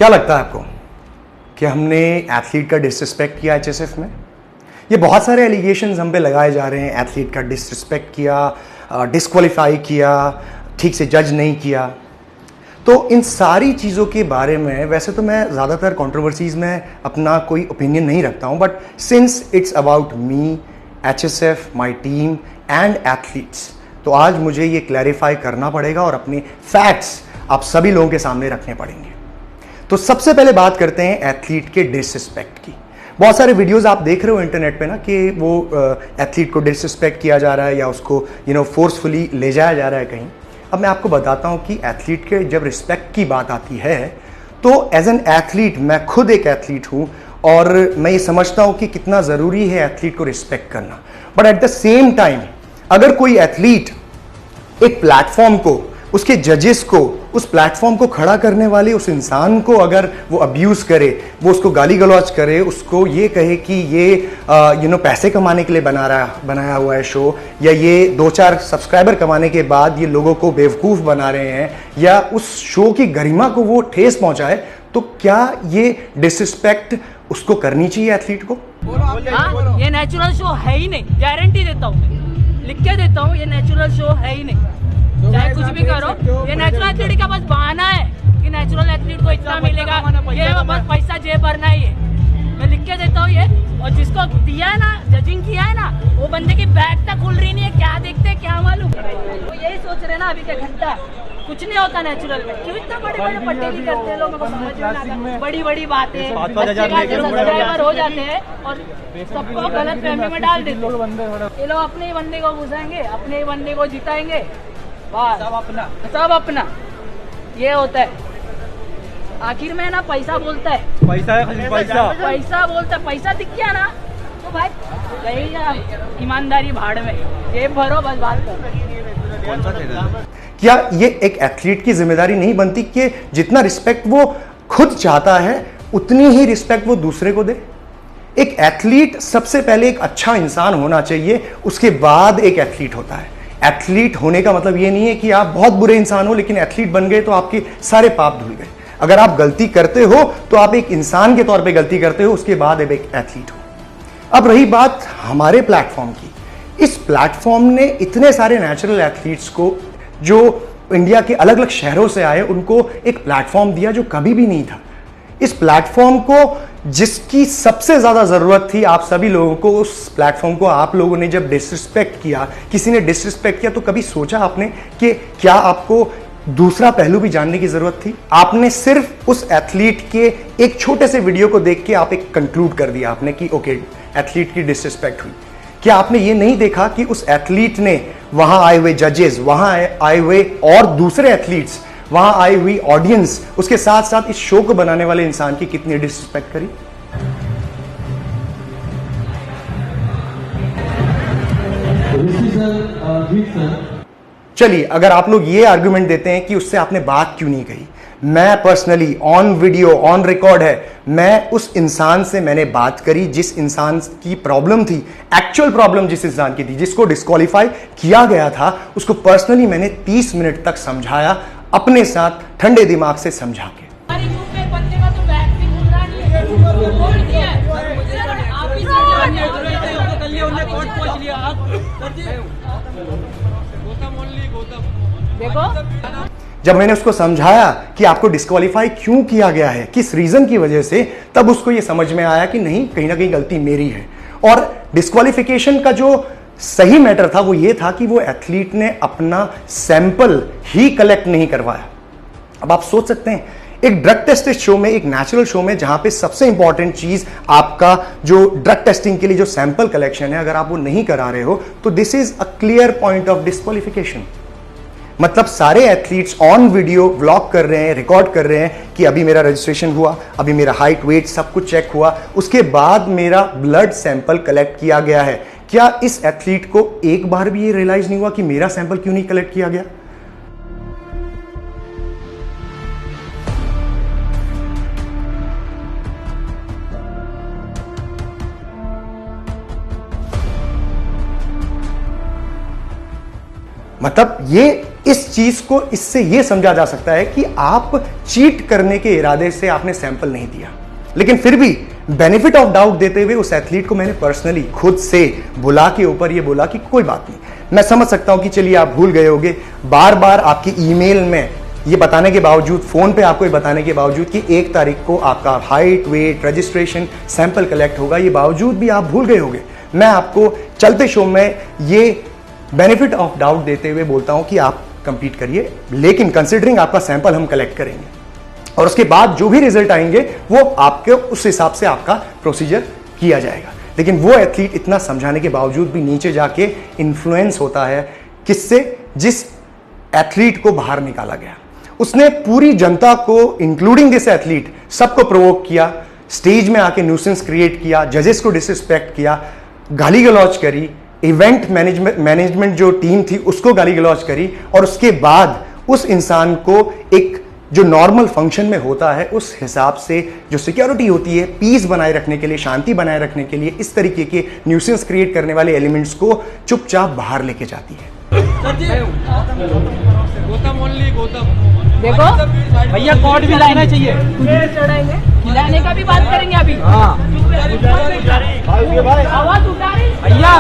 क्या लगता है आपको कि हमने एथलीट का डिसरिस्पेक्ट किया एचएसएफ में? ये बहुत सारे एलिगेशंस हम पे लगाए जा रहे हैं, एथलीट का डिसरिस्पेक्ट किया, डिस्क्वालीफाई किया, ठीक से जज नहीं किया। तो इन सारी चीज़ों के बारे में वैसे तो मैं ज़्यादातर कंट्रोवर्सीज़ में अपना कोई ओपिनियन नहीं रखता हूँ, but since it's about me, HSF, my team and athletes, तो आज मुझे ये क्लैरिफाई करना पड़ेगा और अपने फैक्ट्स आप सभी लोगों के सामने रखने पड़ेंगे। तो सबसे पहले बात करते हैं एथलीट के डिसरिस्पेक्ट की। बहुत सारे वीडियोस आप देख रहे हो इंटरनेट पे ना कि वो एथलीट को डिसरिस्पेक्ट किया जा रहा है या उसको फोर्सफुली ले जाया जा रहा है कहीं। अब मैं आपको बताता हूँ कि एथलीट के जब रिस्पेक्ट की बात आती है तो एज एन एथलीट, मैं खुद एक एथलीट हूँ और मैं ये समझता हूँ कि कितना ज़रूरी है एथलीट को रिस्पेक्ट करना। But at the same time अगर कोई एथलीट एक प्लेटफॉर्म को, उसके जजेस को, उस प्लेटफॉर्म को खड़ा करने वाले उस इंसान को अगर वो अब्यूज़ करे, वो उसको गाली गलौज करे, उसको ये कहे कि ये पैसे कमाने के लिए बनाया हुआ है शो, या ये 2-4 सब्सक्राइबर कमाने के बाद ये लोगों को बेवकूफ़ बना रहे हैं, या उस शो की गरिमा को वो ठेस पहुंचाए, तो क्या ये डिसरिस्पेक्ट उसको करनी चाहिए एथलीट को? ये नेचुरल शो है ही नहीं, गारंटी देता हूँ, लिख के देता हूँ, ये नेचुरल शो है ही नहीं। चाहे कुछ भी करो, ये नेचुरल एथलीट का बस बहाना है कि नेचुरल एथलीट को इतना मिलेगा, ये बस पैसा जेब भरना ही है। मैं लिख के देता हूँ ये, और जिसको दिया है ना, जजिंग किया है ना, वो बंदे की बैग तक खुल रही नहीं है, क्या देखते हैं क्या मालूम। वो यही सोच रहे ना अभी के घंटा कुछ नहीं होता नेचुरल में, क्यों इतना बड़े बड़े पट्टे करते हैं लोग, समझ में आता, बड़ी बड़ी बातें सब्सक्राइबर हो जाते हैं और सबको गलत फहमी में डाल देते हैं। ये लोग अपने ही बंदे को घुसाएंगे, अपने ही बंदे को जिताएंगे, सब अपना ये होता है। आखिर में ना पैसा बोलता है, पैसा बोलता है, पैसा दिख गया ना तो भाई यही ईमानदारी भाड़ में, ये भरो बस बात करो। क्या ये एक एथलीट की जिम्मेदारी नहीं बनती कि जितना रिस्पेक्ट वो खुद चाहता है उतनी ही रिस्पेक्ट वो दूसरे को दे? एक एथलीट सबसे पहले एक अच्छा इंसान होना चाहिए, उसके बाद एक एथलीट होता है। एथलीट होने का मतलब ये नहीं है कि आप बहुत बुरे इंसान हो लेकिन एथलीट बन गए तो आपके सारे पाप धुल गए। अगर आप गलती करते हो तो आप एक इंसान के तौर पे गलती करते हो, उसके बाद अब एक एथलीट हो। अब रही बात हमारे प्लेटफॉर्म की, इस प्लेटफॉर्म ने इतने सारे नेचुरल एथलीट्स को जो इंडिया के अलग अलग शहरों से आए, उनको एक प्लेटफॉर्म दिया जो कभी भी नहीं था। इस प्लेटफॉर्म को जिसकी सबसे ज्यादा जरूरत थी आप सभी लोगों को, उस प्लेटफॉर्म को आप लोगों ने जब डिसरिस्पेक्ट किया, किसी ने डिसरिस्पेक्ट किया, तो कभी सोचा आपने कि क्या आपको दूसरा पहलू भी जानने की जरूरत थी? आपने सिर्फ उस एथलीट के एक छोटे से वीडियो को देख के आप एक कंक्लूड कर दिया आपने कि ओके एथलीट की डिसरिस्पेक्ट हुई। क्या आपने ये नहीं देखा कि उस एथलीट ने वहां आए हुए जजेस, वहां आए हुए और दूसरे एथलीट्स, वहां आई हुई ऑडियंस, उसके साथ साथ इस शो को बनाने वाले इंसान की कितनी डिसरिस्पेक्ट करी? चलिए, अगर आप लोग ये आर्गुमेंट देते हैं कि उससे आपने बात क्यों नहीं कही, मैं personally on video, on record है, मैं उस इंसान से मैंने बात करी जिस इंसान की प्रॉब्लम थी, एक्चुअल प्रॉब्लम जिस इंसान की थी, जिसको डिस्क्वालीफाई किया गया था, उसको पर्सनली मैंने 30 मिनट तक समझाया, अपने साथ ठंडे दिमाग से समझा के। देखो, जब मैंने उसको समझाया कि आपको डिस्क्वालीफाई क्यों किया गया है, किस रीजन की वजह से, तब उसको यह समझ में आया कि नहीं, कहीं ना कहीं गलती मेरी है। और डिस्क्वालिफिकेशन का जो सही मैटर था वो ये था कि वो एथलीट ने अपना सैंपल ही कलेक्ट नहीं करवाया। अब आप सोच सकते हैं, एक ड्रग टेस्टेड शो में, एक नेचुरल शो में, जहां पे सबसे इंपॉर्टेंट चीज आपका जो ड्रग टेस्टिंग के लिए जो सैंपल कलेक्शन है, अगर आप वो नहीं करा रहे हो तो this is a clear point of disqualification. मतलब सारे एथलीट्स ऑन वीडियो व्लॉग कर रहे हैं, रिकॉर्ड कर रहे हैं कि अभी मेरा रजिस्ट्रेशन हुआ, अभी मेरा हाइट, वेट सब कुछ चेक हुआ, उसके बाद मेरा ब्लड सैंपल कलेक्ट किया गया है। क्या इस एथलीट को एक बार भी ये रियलाइज नहीं हुआ कि मेरा सैंपल क्यों नहीं कलेक्ट किया गया? मतलब ये इस चीज को इससे यह समझा जा सकता है कि आप चीट करने के इरादे से आपने सैंपल नहीं दिया, लेकिन फिर भी बेनिफिट ऑफ डाउट देते हुए उस एथलीट को मैंने पर्सनली खुद से बुला के ऊपर ये बोला कि कोई बात नहीं, मैं समझ सकता हूं कि चलिए आप भूल गए होगे, बार बार आपकी ईमेल में ये बताने के बावजूद, फोन पे आपको ये बताने के बावजूद कि 1 तारीख को आपका height, weight, registration, sample collect होगा, ये बावजूद भी आप भूल गए होगे। मैं आपको चलते शो में ये बेनिफिट ऑफ डाउट देते हुए बोलता हूं कि आप कंप्लीट करिए, लेकिन कंसिडरिंग आपका सैंपल हम कलेक्ट करेंगे और उसके बाद जो भी रिजल्ट आएंगे वो आपके उस हिसाब से आपका प्रोसीजर किया जाएगा। लेकिन वो एथलीट इतना समझाने के बावजूद भी नीचे जाके इन्फ्लुएंस होता है, किससे? जिस एथलीट को बाहर निकाला गया। उसने पूरी जनता को इंक्लूडिंग दिस एथलीट सबको प्रोवोक किया, स्टेज में आके न्यूसेंस क्रिएट किया, जजेस को डिसरिस्पेक्ट किया, गाली गलौज करी, इवेंट मैनेजमेंट जो टीम थी उसको गाली गलौज करी, और उसके बाद उस इंसान को एक जो नॉर्मल फंक्शन में होता है उस हिसाब से जो सिक्योरिटी होती है, पीस बनाए रखने के लिए, शांति बनाए रखने के लिए, इस तरीके के न्यूसेंस क्रिएट करने वाले एलिमेंट्स को चुपचाप बाहर लेके जाती है। गौतम ओनली गौतम। देखो भैया कॉर्ड भी लाना चाहिए, चढ़ाएंगे, खिलाने का भी बात करेंगे अभी। आवाज उठा रही भैया।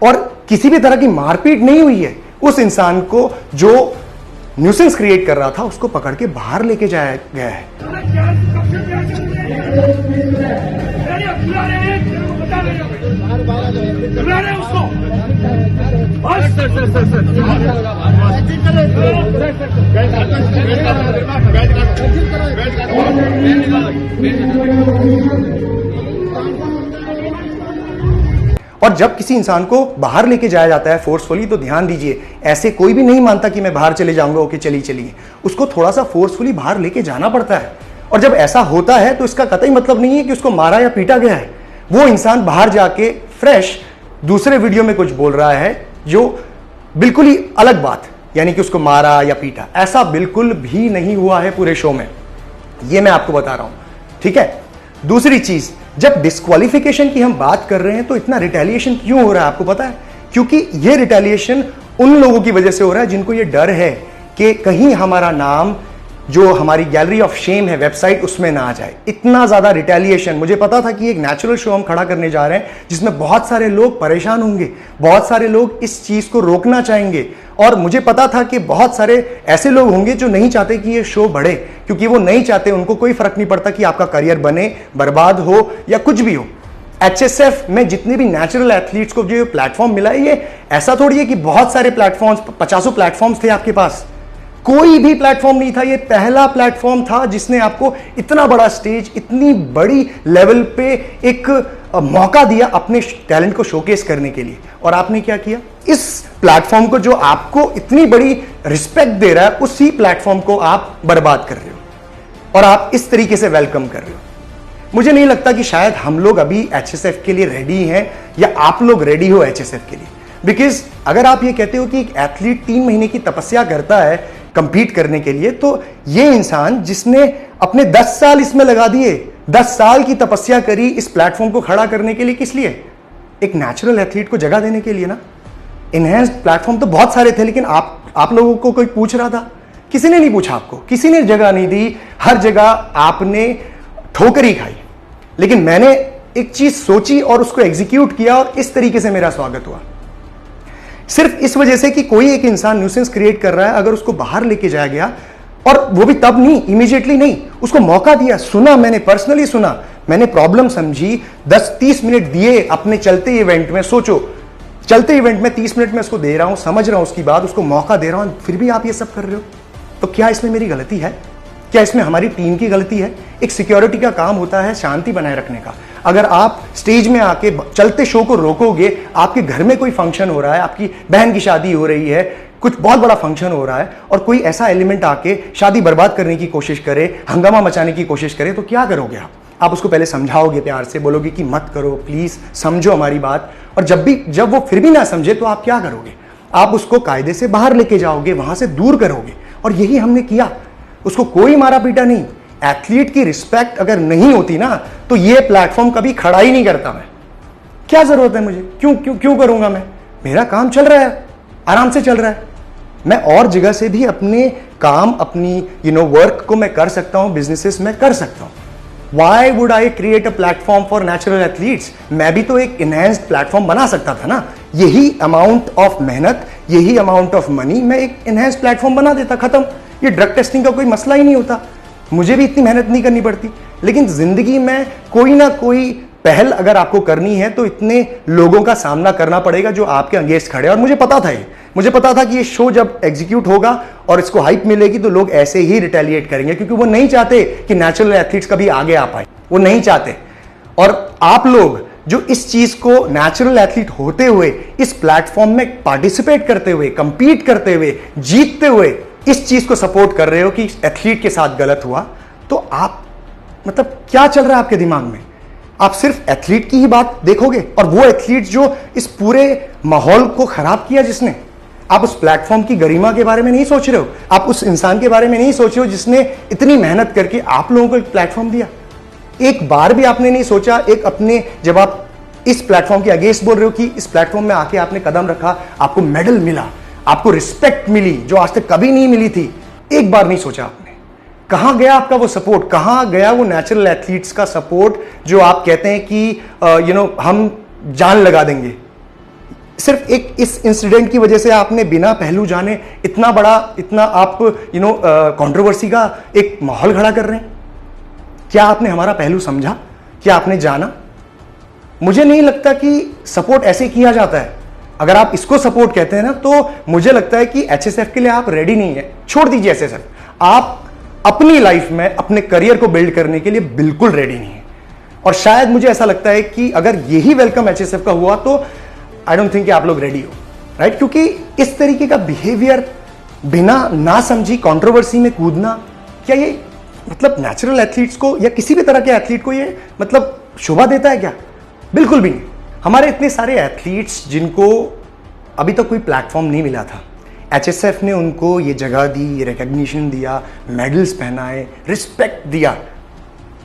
और किसी भी तरह की मारपीट नहीं हुई है। उस इंसान को जो न्यूसेंस क्रिएट कर रहा था उसको पकड़ के बाहर लेके जाया गया है। और जब किसी इंसान को बाहर लेके जाया जाता है फोर्सफुली, तो ध्यान दीजिए, ऐसे कोई भी नहीं मानता कि मैं बाहर चले जाऊंगा, ओके चलिए चलिए, उसको थोड़ा सा फोर्सफुली बाहर लेके जाना पड़ता है। और जब ऐसा होता है तो इसका कतई मतलब नहीं है कि उसको मारा या पीटा गया है। वो इंसान बाहर जाके फ्रेश दूसरे वीडियो में कुछ बोल रहा है जो बिल्कुल ही अलग बात, यानी कि उसको मारा या पीटा, ऐसा बिल्कुल भी नहीं हुआ है पूरे शो में। ये मैं आपको बता रहा हूं, ठीक है। दूसरी चीज, जब डिस्क्वालिफिकेशन की हम बात कर रहे हैं तो इतना रिटेलिएशन क्यों हो रहा है आपको पता है? क्योंकि ये रिटेलिएशन उन लोगों की वजह से हो रहा है जिनको ये डर है कि कहीं हमारा नाम जो हमारी गैलरी ऑफ शेम है वेबसाइट उसमें ना आ जाए। इतना ज्यादा रिटेलिएशन। मुझे पता था कि एक नेचुरल शो हम खड़ा करने जा रहे हैं जिसमें बहुत सारे लोग परेशान होंगे, बहुत सारे लोग इस चीज को रोकना चाहेंगे, और मुझे पता था कि बहुत सारे ऐसे लोग होंगे जो नहीं चाहते कि ये शो बढ़े, क्योंकि वो नहीं चाहते, उनको कोई फर्क नहीं पड़ता कि आपका करियर बने, बर्बाद हो या कुछ भी हो। HSF में जितने भी नेचुरल एथलीट्स को जो प्लेटफॉर्म मिला है, ये ऐसा थोड़ी है कि बहुत सारे प्लेटफॉर्म्स, 50 प्लेटफॉर्म्स थे आपके पास, कोई भी प्लेटफॉर्म नहीं था। ये पहला प्लेटफॉर्म था जिसने आपको इतना बड़ा स्टेज, इतनी बड़ी लेवल पे एक मौका दिया अपने टैलेंट को शोकेस करने के लिए। और आपने क्या किया? इस प्लेटफॉर्म को जो आपको इतनी बड़ी रिस्पेक्ट दे रहा है, उसी प्लेटफॉर्म को आप बर्बाद कर रहे हो और आप इस तरीके से वेलकम कर रहे हो। मुझे नहीं लगता कि शायद हम लोग अभी HSF के लिए रेडी हैं या आप लोग रेडी हो HSF के लिए। बिकॉज अगर आप ये कहते हो कि एक एथलीट 3 महीने की तपस्या करता है कंपीट करने के लिए, तो ये इंसान जिसने अपने 10 साल इसमें लगा दिए, 10 साल की तपस्या करी इस प्लेटफॉर्म को खड़ा करने के लिए, किस लिए? एक नेचुरल एथलीट को जगह देने के लिए ना। इनहेंस्ड प्लेटफॉर्म तो बहुत सारे थे, लेकिन आप लोगों को कोई पूछ रहा था? किसी ने नहीं पूछा आपको, किसी ने जगह नहीं दी, हर जगह आपने ठोकरी खाई। लेकिन मैंने एक चीज सोची और उसको एग्जीक्यूट किया और इस तरीके से मेरा स्वागत हुआ। सिर्फ इस वजह से कि कोई एक इंसान न्यूसेंस क्रिएट कर रहा है, अगर उसको बाहर लेके जाया गया, और वो भी तब नहीं, इमीडिएटली नहीं, उसको मौका दिया, सुना, मैंने पर्सनली सुना, मैंने प्रॉब्लम समझी, 10-30 मिनट दिए अपने चलते इवेंट में। सोचो, चलते इवेंट में 30 मिनट में उसको दे रहा हूं, समझ रहा हूं उसकी बात, उसको मौका दे रहा हूं, फिर भी आप ये सब कर रहे हो, तो क्या इसमें मेरी गलती है? क्या इसमें हमारी टीम की गलती है? एक सिक्योरिटी का काम होता है शांति बनाए रखने का। अगर आप स्टेज में आके चलते शो को रोकोगे, आपके घर में कोई फंक्शन हो रहा है, आपकी बहन की शादी हो रही है, कुछ बहुत बड़ा फंक्शन हो रहा है, और कोई ऐसा एलिमेंट आके शादी बर्बाद करने की कोशिश करे, हंगामा मचाने की कोशिश करे, तो क्या करोगे आप उसको पहले समझाओगे, प्यार से बोलोगे कि मत करो, प्लीज समझो हमारी बात। और जब वो फिर भी ना समझे तो आप क्या करोगे? आप उसको कायदे से बाहर लेके जाओगे, वहां से दूर करोगे। और यही हमने किया। उसको कोई मारा पीटा नहीं। एथलीट की रिस्पेक्ट अगर नहीं होती ना, तो ये प्लेटफॉर्म कभी खड़ा ही नहीं करता मैं। क्या जरूरत है मुझे? क्यों करूंगा मैं? मेरा काम चल रहा है, आराम से चल रहा है। मैं और जगह से भी अपने काम, अपनी वर्क को मैं कर सकता हूं, बिजनेसेस में कर सकता हूं। Why would I create a platform for natural athletes? मैं भी तो एक enhanced platform बना सकता था ना। यही अमाउंट ऑफ मेहनत, यही अमाउंट ऑफ मनी, मैं एक enhanced platform बना देता, खत्म। ये ड्रग टेस्टिंग का कोई मसला ही नहीं होता, मुझे भी इतनी मेहनत नहीं करनी पड़ती। लेकिन जिंदगी में कोई ना कोई पहल अगर आपको करनी है तो इतने लोगों का सामना करना पड़ेगा जो आपके अगेंस्ट खड़े। और मुझे पता था कि ये शो जब एग्जीक्यूट होगा और इसको हाइप मिलेगी तो लोग ऐसे ही रिटेलिएट करेंगे, क्योंकि वो नहीं चाहते कि नेचुरल एथलीट्स कभी आगे आ पाए, वो नहीं चाहते। और आप लोग जो इस चीज को नेचुरल एथलीट होते हुए, इस प्लेटफॉर्म में पार्टिसिपेट करते हुए, कंपीट करते हुए, जीतते हुए इस चीज को सपोर्ट कर रहे हो कि एथलीट के साथ गलत हुआ, तो आप मतलब क्या चल रहा है आपके दिमाग में? आप सिर्फ एथलीट की ही बात देखोगे, और वो एथलीट जो इस पूरे माहौल को खराब किया जिसने। आप उस प्लेटफॉर्म की गरिमा के बारे में नहीं सोच रहे हो, आप उस इंसान के बारे में नहीं सोच रहे हो जिसने इतनी मेहनत करके आप लोगों को एक प्लेटफॉर्म दिया। एक बार भी आपने नहीं सोचा, एक अपने जब आप इस प्लेटफॉर्म के अगेंस्ट बोल रहे हो कि इस प्लेटफॉर्म में आके आपने कदम रखा, आपको मेडल मिला, आपको रिस्पेक्ट मिली जो आज तक कभी नहीं मिली थी, एक बार नहीं सोचा आपने। कहां गया आपका वो सपोर्ट? कहां गया वो नेचुरल एथलीट्स का सपोर्ट जो आप कहते हैं कि हम जान लगा देंगे? सिर्फ एक इस इंसिडेंट की वजह से आपने बिना पहलू जाने इतना बड़ा, इतना आप कंट्रोवर्सी का एक माहौल खड़ा कर रहे हैं। क्या आपने हमारा पहलू समझा? क्या आपने जाना? मुझे नहीं लगता कि सपोर्ट ऐसे किया जाता है। अगर आप इसको सपोर्ट कहते हैं ना, तो मुझे लगता है कि एचएसएफ के लिए आप रेडी नहीं है। छोड़ दीजिए एचएसएफ, आप अपनी लाइफ में अपने करियर को बिल्ड करने के लिए बिल्कुल रेडी नहीं है। और शायद मुझे ऐसा लगता है कि अगर यही वेलकम एचएसएफ का हुआ तो आई डोंट थिंक कि आप लोग रेडी हो, राइट? क्योंकि इस तरीके का बिहेवियर, बिना ना समझी कंट्रोवर्सी में कूदना, क्या ये मतलब नेचुरल एथलीट्स को या किसी भी तरह के एथलीट को ये मतलब शोभा देता है क्या? बिल्कुल भी नहीं। हमारे इतने सारे एथलीट्स जिनको अभी तक कोई प्लेटफॉर्म नहीं मिला था, एचएसएफ ने उनको ये जगह दी, रिकग्निशन दिया, मेडल्स पहनाए, रिस्पेक्ट दिया,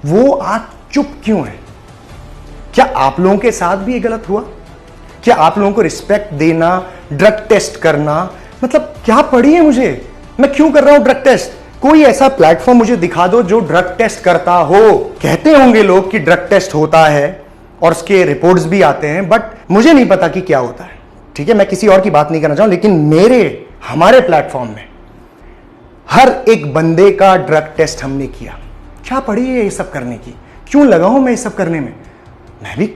वो आज चुप क्यों है? क्या आप लोगों के साथ भी ये गलत हुआ? क्या आप लोगों को रिस्पेक्ट देना, ड्रग टेस्ट करना, मतलब क्या पड़ी है मुझे? मैं क्यों कर रहा हूं ड्रग टेस्ट? कोई ऐसा प्लेटफॉर्म मुझे दिखा दो जो ड्रग टेस्ट करता हो। कहते होंगे लोग कि ड्रग टेस्ट होता है और उसके रिपोर्ट्स भी आते हैं, बट मुझे नहीं पता कि क्या होता है। ठीक है, मैं किसी और की बात नहीं करना चाहूं, लेकिन हमारे प्लेटफॉर्म में हर एक बंदे का ड्रग टेस्ट हमने किया। क्या पड़ी है ये सब करने की? क्यों लगाऊं मैं ये सब करने में?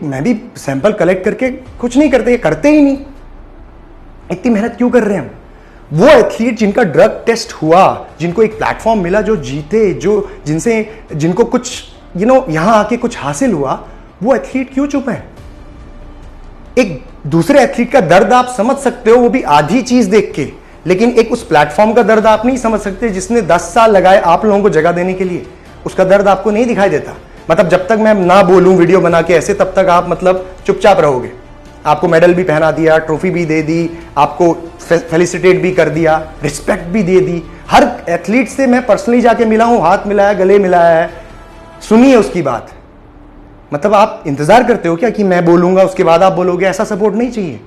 मैं भी सैंपल कलेक्ट करके कुछ नहीं करते ही नहीं। इतनी मेहनत क्यों कर रहे हैं हम? वो एथलीट जिनका ड्रग टेस्ट हुआ, जिनको एक प्लेटफॉर्म मिला, जो जीते, जिनको कुछ यहां आके कुछ हासिल हुआ, वो एथलीट क्यों चुप है? एक दूसरे एथलीट का दर्द आप समझ सकते हो, वो भी आधी चीज देख के, लेकिन एक उस प्लेटफॉर्म का दर्द आप नहीं समझ सकते जिसने 10 साल लगाए आप लोगों को जगह देने के लिए। उसका दर्द आपको नहीं दिखाई देता। मतलब जब तक मैं ना बोलूं वीडियो बना के ऐसे, तब तक आप मतलब चुपचाप रहोगे। आपको मेडल भी पहना दिया, ट्रॉफी भी दे दी, आपको फेलिसिटेट भी कर दिया, रिस्पेक्ट भी दे दी। हर एथलीट से मैं पर्सनली जाके मिला हूं, हाथ मिलाया, गले मिलाया है, सुनिए उसकी बात। मतलब आप इंतजार करते हो क्या कि मैं बोलूंगा उसके बाद आप बोलोगे? ऐसा सपोर्ट नहीं चाहिए,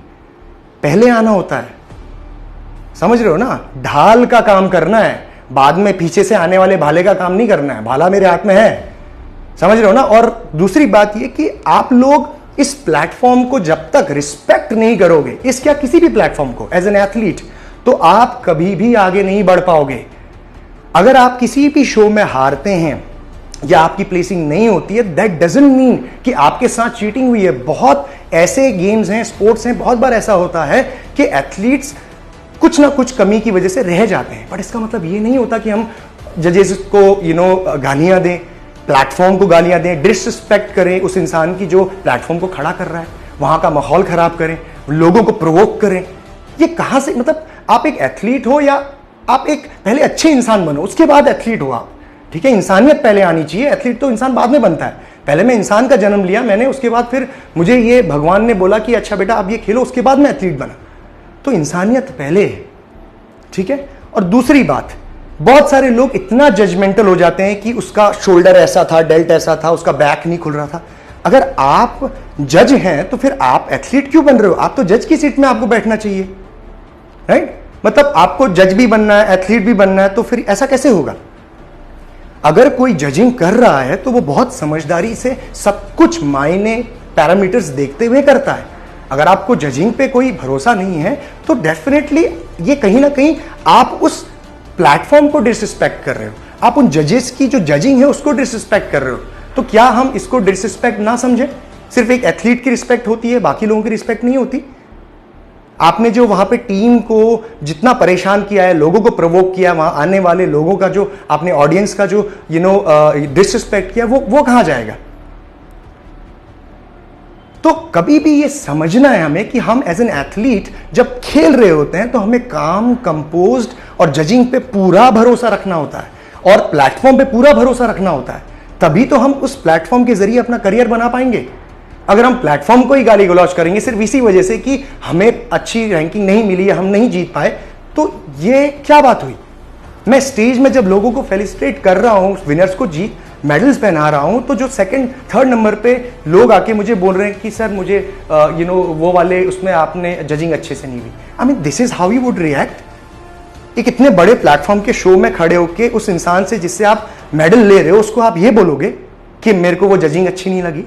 पहले आना होता है। समझ रहे हो ना? ढाल का काम करना है, बाद में पीछे से आने वाले भाले का काम नहीं करना है। भाला मेरे हाथ में है, समझ रहे हो ना? और दूसरी बात यह कि आप लोग इस प्लेटफॉर्म को जब तक रिस्पेक्ट नहीं करोगे, इस क्या किसी भी प्लेटफॉर्म को एज एन एथलीट, तो आप कभी भी आगे नहीं बढ़ पाओगे। अगर आप किसी भी शो में हारते हैं या आपकी प्लेसिंग नहीं होती है, दैट डजंट मीन कि आपके साथ चीटिंग हुई है। बहुत ऐसे गेम्स हैं, स्पोर्ट्स हैं, बहुत बार ऐसा होता है कि एथलीट्स कुछ ना कुछ कमी की वजह से रह जाते हैं, बट इसका मतलब ये नहीं होता कि हम जजेस को गालियां दें, प्लेटफॉर्म को गालियां दें, डिसरिस्पेक्ट करें उस इंसान की जो प्लेटफॉर्म को खड़ा कर रहा है, वहां का माहौल खराब करें, लोगों को प्रोवोक करें। ये कहां से? मतलब आप एक एथलीट हो या आप एक पहले अच्छे इंसान बनो, उसके बाद एथलीट हो आप। ठीक है, इंसानियत पहले आनी चाहिए, एथलीट तो इंसान बाद में बनता है। पहले मैं इंसान का जन्म लिया मैंने, उसके बाद फिर मुझे ये भगवान ने बोला कि अच्छा बेटा अब ये खेलो, उसके बाद मैं एथलीट बना। तो इंसानियत पहले है। ठीक है। और दूसरी बात, बहुत सारे लोग इतना जजमेंटल हो जाते हैं कि उसका शोल्डर ऐसा था, डेल्ट ऐसा था, उसका बैक नहीं खुल रहा था। अगर आप जज हैं तो फिर आप एथलीट क्यों बन रहे हो? आप तो जज की सीट में आपको बैठना चाहिए, राइट? मतलब आपको जज भी बनना है, एथलीट भी बनना है, तो फिर ऐसा कैसे होगा? अगर कोई जजिंग कर रहा है तो वो बहुत समझदारी से सब कुछ मायने पैरामीटर्स देखते हुए करता है। अगर आपको जजिंग पे कोई भरोसा नहीं है तो डेफिनेटली ये कहीं ना कहीं आप उस प्लेटफॉर्म को डिसरिस्पेक्ट कर रहे हो, आप उन जजेस की जो जजिंग है उसको डिसरिस्पेक्ट कर रहे हो। तो क्या हम इसको डिसरिस्पेक्ट ना समझें? सिर्फ एक एथलीट की रिस्पेक्ट होती है, बाकी लोगों की रिस्पेक्ट नहीं होती। आपने जो वहां पे टीम को जितना परेशान किया है, लोगों को प्रोवोक किया, वहां आने वाले लोगों का जो आपने ऑडियंस का जो डिसरिस्पेक्ट किया, वो कहां जाएगा? तो कभी भी ये समझना है हमें कि हम एज एन एथलीट जब खेल रहे होते हैं तो हमें काम, कंपोज्ड और जजिंग पे पूरा भरोसा रखना होता है और प्लेटफॉर्म पे पूरा भरोसा रखना होता है। तभी तो हम उस प्लेटफॉर्म के जरिए अपना करियर बना पाएंगे। अगर हम प्लेटफॉर्म को ही गाली गलौज करेंगे सिर्फ इसी वजह से कि हमें अच्छी रैंकिंग नहीं मिली या हम नहीं जीत पाए, तो ये क्या बात हुई? मैं स्टेज में जब लोगों को फेलिसिटेट कर रहा हूं, विनर्स को जीत मेडल्स पहना रहा हूं, तो जो सेकंड थर्ड नंबर पे लोग आके मुझे बोल रहे हैं कि सर मुझे वो वाले उसमें आपने जजिंग अच्छे से नहीं हुई। I mean this is how you would react. एक इतने बड़े प्लेटफॉर्म के शो में खड़े होके उस इंसान से जिससे आप मेडल ले रहे हो उसको आप ये बोलोगे कि मेरे को वो जजिंग अच्छी नहीं लगी?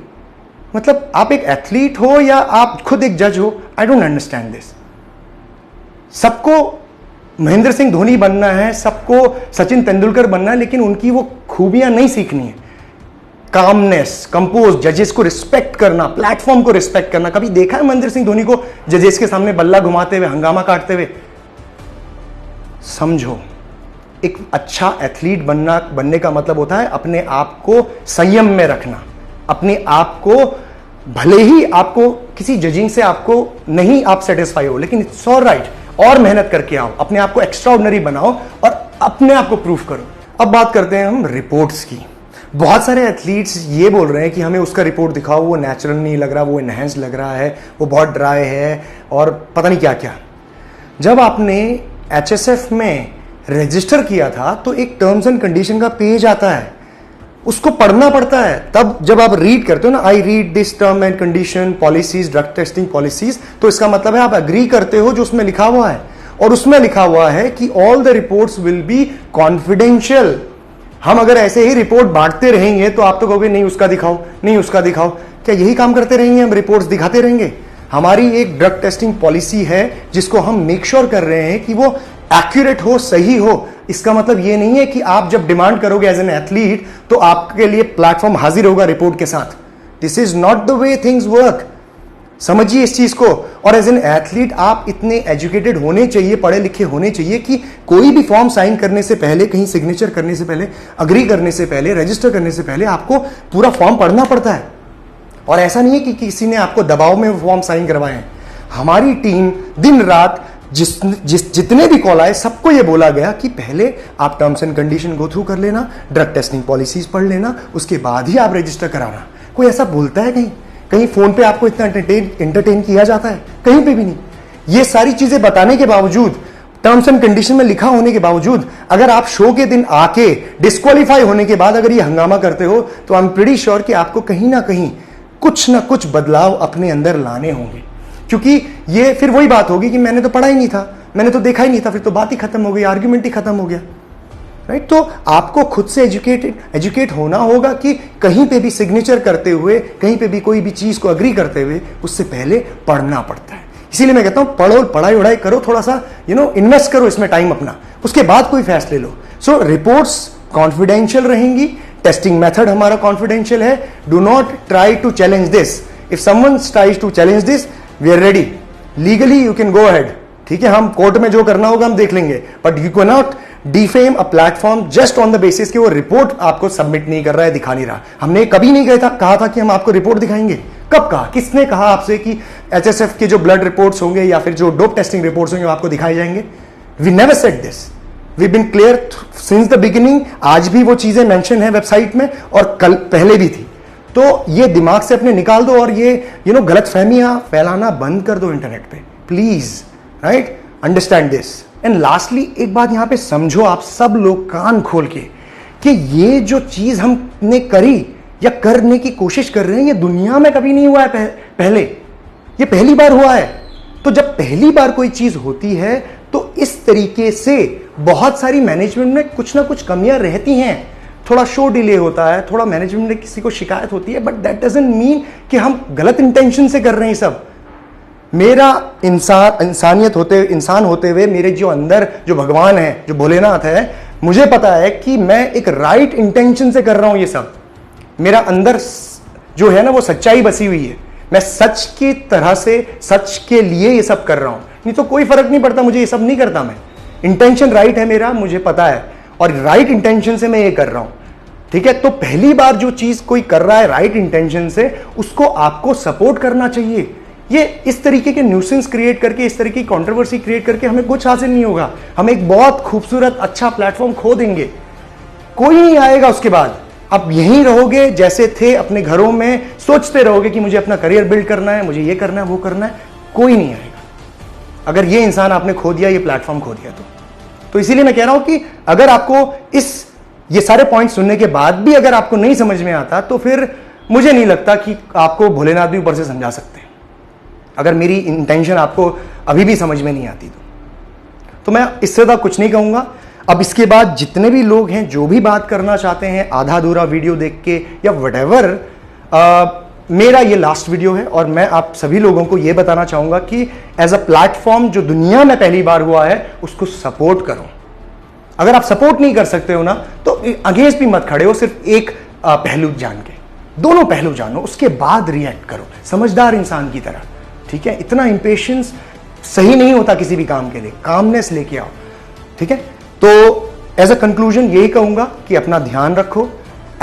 मतलब आप एक एथलीट हो या आप खुद एक जज हो? I don't understand this. सबको महेंद्र सिंह धोनी बनना है, सबको सचिन तेंदुलकर बनना है, लेकिन उनकी वो खूबियां नहीं सीखनी है। कामनेस, कंपोज, जजेस को रिस्पेक्ट करना, प्लेटफॉर्म को रिस्पेक्ट करना। कभी देखा है महेंद्र सिंह धोनी को जजेस के सामने बल्ला घुमाते हुए, हंगामा काटते हुए? समझो, एक अच्छा एथलीट बनने का मतलब होता है अपने आप को संयम में रखना, अपने आप को, भले ही आपको किसी जजिंग से आपको नहीं आप सेटिस्फाई हो, लेकिन इट्स ऑलराइट, और मेहनत करके आओ, अपने आप को एक्स्ट्राऑर्डिनरी बनाओ और अपने आप को प्रूफ करो। अब बात करते हैं हम रिपोर्ट्स की। बहुत सारे एथलीट्स ये बोल रहे हैं कि हमें उसका रिपोर्ट दिखाओ, वो नेचुरल नहीं लग रहा, वो एनहेंस लग रहा है, वो बहुत ड्राई है और पता नहीं क्या क्या। जब आपने HSF में रजिस्टर किया था तो एक टर्म्स एंड कंडीशन का पेज आता है, उसको पढ़ना पड़ता है। तब जब आप रीड करते हो ना, I read this term and condition policies, drug testing policies, तो इसका मतलब है आप एग्री करते हो जो उसमें लिखा हुआ है। और उसमें लिखा हुआ है कि all the reports will be confidential. हम अगर ऐसे ही रिपोर्ट बांटते रहेंगे तो आप तो कहोगे नहीं उसका दिखाओ, नहीं उसका दिखाओ। क्या यही काम करते रहेंगे? हम रिपोर्ट्स दिखाते रहेंगे? हमारी एक ड्रग टेस्टिंग पॉलिसी है जिसको हम मेक श्योर कर रहे हैं कि वो एक्यूरेट हो, सही हो। इसका मतलब ये नहीं है कि आप जब डिमांड करोगे एज एन एथलीट तो आपके लिए प्लेटफॉर्म हाजिर होगा रिपोर्ट के साथ। This is not the way things work. समझिए इस चीज को। और एज एन एथलीट आप इतने एजुकेटेड होने चाहिए, पढ़े लिखे होने चाहिए कि कोई भी फॉर्म साइन करने से पहले, कहीं सिग्नेचर करने से पहले, अग्री करने से पहले, रजिस्टर करने से पहले आपको पूरा फॉर्म पढ़ना पड़ता है। और ऐसा नहीं है कि किसी ने आपको दबाव में फॉर्म साइन करवाए हैं। हमारी टीम दिन रात जितने भी कॉल आए सबको ये बोला गया कि पहले आप terms and condition go through कर लेना, ड्रग टेस्टिंग पॉलिसीज पढ़ लेना, उसके बाद ही आप रजिस्टर कराना। कोई ऐसा बोलता है कहीं? कहीं फोन पे आपको इतना एंटरटेन किया जाता है? कहीं पे भी नहीं। ये सारी चीजें बताने के बावजूद, टर्म्स एंड कंडीशन में लिखा होने के बावजूद, अगर आप शो के दिन आके डिस्क्वालीफाई होने के बाद अगर ये हंगामा करते हो तो आई एम प्रीटी श्योर कि आपको कहीं ना कहीं कुछ ना कुछ बदलाव अपने अंदर लाने होंगे। क्योंकि ये फिर वही बात होगी कि मैंने तो पढ़ा ही नहीं था, मैंने तो देखा ही नहीं था, फिर तो बात ही खत्म हो गई, आर्ग्यूमेंट ही खत्म हो गया, राइट? तो आपको खुद से एजुकेट होना होगा कि कहीं पे भी सिग्नेचर करते हुए, कहीं पे भी कोई भी चीज को अग्री करते हुए उससे पहले पढ़ना पड़ता है। इसीलिए मैं कहता हूं पढ़ो, पढ़ाई उड़ाई करो, थोड़ा सा इन्वेस्ट करो इसमें टाइम अपना, उसके बाद कोई फैसले लो। सो रिपोर्ट्स कॉन्फिडेंशियल रहेंगी, टेस्टिंग मेथड हमारा कॉन्फिडेंशियल है। Do not try to challenge this. If someone tries to challenge this, we are ready, legally you can go ahead, ठीक है? हम कोर्ट में जो करना होगा हम देख लेंगे, but you can not defame a platform just on the basis कि वो रिपोर्ट आपको सबमिट नहीं कर रहा है, दिखा नहीं रहा। हमने कभी नहीं कहा था कि हम आपको रिपोर्ट दिखाएंगे। कब कहा? किसने कहा आपसे कि HSF के जो ब्लड रिपोर्ट्स होंगे या फिर जो डोप टेस्टिंग रिपोर्ट्स होंगे वो आपको दिखाए जाएंगे? We never said this, we been clear since the beginning. आज भी वो चीजें मेंशन है वेबसाइट में और कल पहले भी थी। तो ये दिमाग से अपने निकाल दो और ये गलत फहमियां फैलाना बंद कर दो इंटरनेट पे, please, right? Understand this. And lastly एक बात यहां पे समझो आप सब लोग कान खोल के कि ये जो चीज हमने करी या करने की कोशिश कर रहे हैं, ये दुनिया में कभी नहीं हुआ है पहले, ये पहली बार हुआ है। तो जब पहली बार कोई चीज होती है तो इस तरीके से बहुत सारी मैनेजमेंट में कुछ ना कुछ कमियां रहती हैं। थोड़ा शो डिले होता है, थोड़ा मैनेजमेंट में किसी को शिकायत होती है, बट दैट डजंट मीन कि हम गलत इंटेंशन से कर रहे हैं सब। मेरा इंसान होते हुए मेरे जो अंदर जो भगवान है, जो भोलेनाथ है, मुझे पता है कि मैं एक राइट इंटेंशन से कर रहा हूं ये सब। मेरा अंदर जो है ना वो सच्चाई बसी हुई है, मैं सच की तरह से सच के लिए ये सब कर रहा हूं, नहीं तो कोई फर्क नहीं पड़ता, मुझे ये सब नहीं करता। मैं इंटेंशन राइट है मेरा, मुझे पता है, और राइट इंटेंशन से मैं ये कर रहा हूं, ठीक है। तो पहली बार जो चीज कोई कर रहा है राइट इंटेंशन से, उसको आपको सपोर्ट करना चाहिए। ये इस तरीके के न्यूसेंस क्रिएट करके, इस तरीके की कंट्रोवर्सी क्रिएट करके हमें कुछ हासिल नहीं होगा। हम एक बहुत खूबसूरत अच्छा प्लेटफॉर्म खो देंगे, कोई नहीं आएगा उसके बाद। अब यहीं रहोगे जैसे थे अपने घरों में, सोचते रहोगे कि मुझे अपना करियर बिल्ड करना है, मुझे ये करना है, वो करना है, कोई नहीं आएगा अगर ये इंसान आपने खो दिया, ये प्लेटफॉर्म खो दिया तो इसीलिए मैं कह रहा हूं कि अगर आपको ये सारे पॉइंट सुनने के बाद भी अगर आपको नहीं समझ में आता, तो फिर मुझे नहीं लगता कि आपको भोलेनाथ भी ऊपर से समझा सकते हैं। अगर मेरी इंटेंशन आपको अभी भी समझ में नहीं आती तो मैं इससे ज़्यादा कुछ नहीं कहूंगा। अब इसके बाद जितने भी लोग हैं जो भी बात करना चाहते हैं आधा अधूरा वीडियो देख के या व्हाटएवर, मेरा ये लास्ट वीडियो है और मैं आप सभी लोगों को ये बताना चाहूंगा कि एज अ प्लेटफॉर्म जो दुनिया में पहली बार हुआ है उसको सपोर्ट करो। अगर आप सपोर्ट नहीं कर सकते हो ना तो अगेंस्ट भी मत खड़े हो, सिर्फ एक पहलू जान के, दोनों पहलू जानो, उसके बाद रिएक्ट करो समझदार इंसान की तरह, ठीक है। इतना इंपेशेंस सही नहीं होता किसी भी काम के लिए, कामनेस लेके आओ, ठीक है। तो एज अ कंक्लूजन यही कहूंगा कि अपना ध्यान रखो।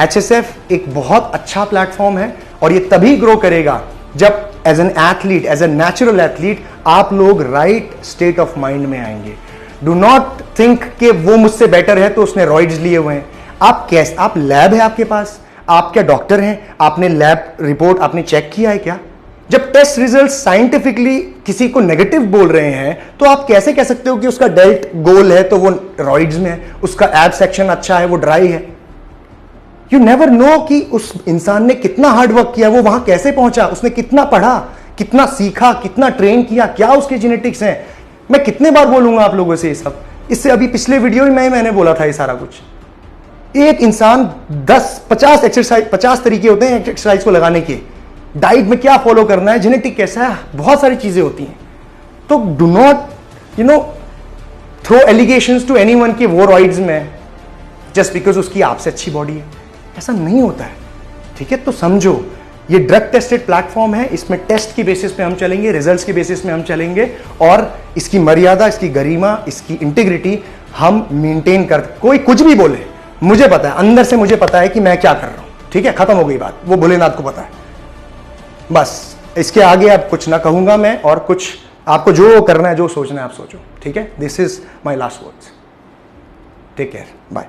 HSF एक बहुत अच्छा प्लेटफॉर्म है और ये तभी ग्रो करेगा जब as an athlete, as a natural athlete आप लोग राइट स्टेट ऑफ माइंड में आएंगे। डू नॉट थिंक कि वो मुझसे बेटर है तो उसने रॉइड्स लिए हुए हैं। आप लैब है आपके पास, आप क्या डॉक्टर हैं, आपने लैब रिपोर्ट आपने चेक किया है क्या? जब टेस्ट रिजल्ट साइंटिफिकली किसी को नेगेटिव बोल रहे हैं तो आप कैसे कह सकते हो कि उसका डेल्ट गोल है तो वो रॉइड्स में है, उसका एब सेक्शन अच्छा है वो ड्राई है? यू नेवर नो कि उस इंसान ने कितना हार्ड वर्क किया, वो वहां कैसे पहुंचा, उसने कितना पढ़ा, कितना सीखा, कितना ट्रेन किया, क्या उसके जेनेटिक्स हैं। मैं कितने बार बोलूंगा आप लोगों से ये सब, इससे अभी पिछले वीडियो में मैंने बोला था ये सारा कुछ। एक इंसान 50 तरीके होते हैं एक्सरसाइज को लगाने के, डाइट में क्या फॉलो करना है, जेनेटिक कैसा है, बहुत सारी चीजें होती हैं। तो do not throw allegations to anyone कि वो रॉइड्स में जस्ट बिकॉज उसकी आपसे अच्छी बॉडी है, ऐसा नहीं होता है, ठीक है। तो समझो ये ड्रग टेस्टेड प्लेटफॉर्म है, इसमें टेस्ट की बेसिस पे हम चलेंगे, रिजल्ट्स की बेसिस में हम चलेंगे और इसकी मर्यादा, इसकी गरिमा, इसकी इंटीग्रिटी हम मेंटेन कर। कोई कुछ भी बोले, मुझे पता है, अंदर से मुझे पता है कि मैं क्या कर रहा हूं, ठीक है, खत्म हो गई बात। वो भोलेनाथ को पता है, बस इसके आगे अब कुछ ना कहूंगा मैं, और कुछ आपको जो करना है, जो सोचना है आप सोचो, ठीक है। This is my last words. Take care, bye.